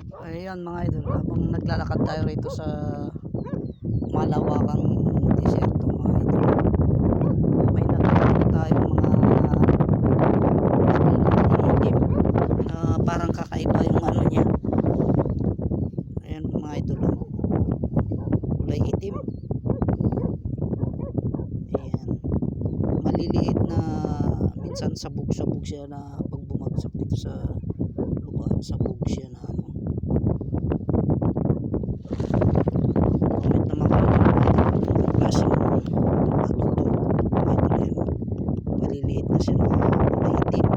Ayan mga idol, habang naglalakad tayo rito sa malawakang disyerto mga idol, may nakikita tayong mga itim na parang kakaiba yung ano niya. Ayan mga idol, kulay itim. Ayan, maliliit na, minsan sabog-sabog siya na pag bumagsak dito sa lupa, sabog siya na ano. Maliliit na siya na itim.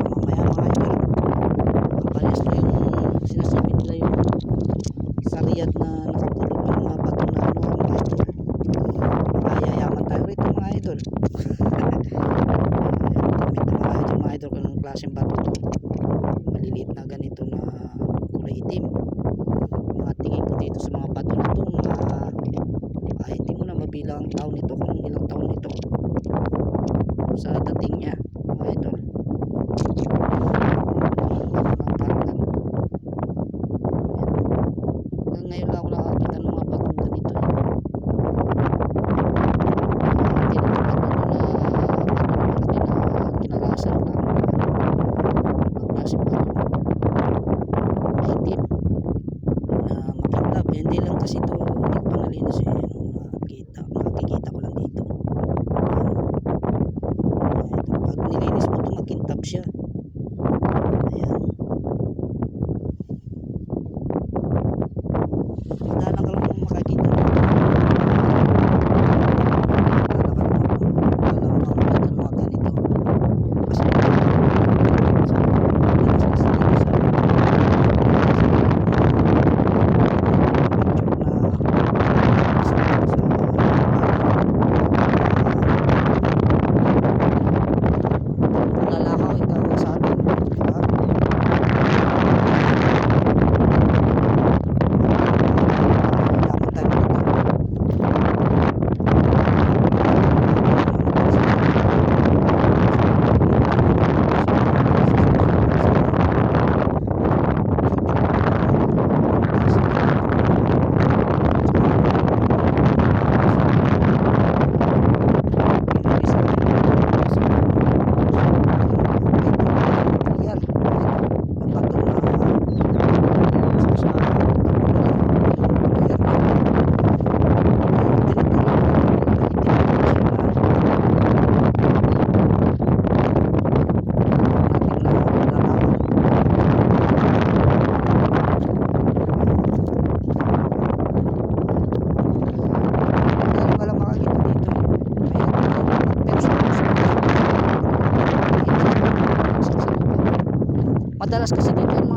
Mamaya mga idol, kapares na yung sinasabi nila, yung sariyat na nakapulot ng mga bato na ano mga idol. Mayayaman tayo rito mga idol. Comment na mga idol kung anong klaseng bato to. Maliliit na ganito na kulay itim. Mga tingin ko dito sa mga bato na to, hindi mo na mabilang ang taon nito kung ilang taon nito sa dating niya mga idol. Ngayon lang ako nakakita ng mga batong ganito. Kinalasan lang ang klaseng bato na itim na makintab. Hindi lang kasi ito, hindi ko pa nalinis nakikita ko lang dito. Pag nilinis mo ito, makintab siya. Ayan, madalang ka lang makakita madalas kasi dito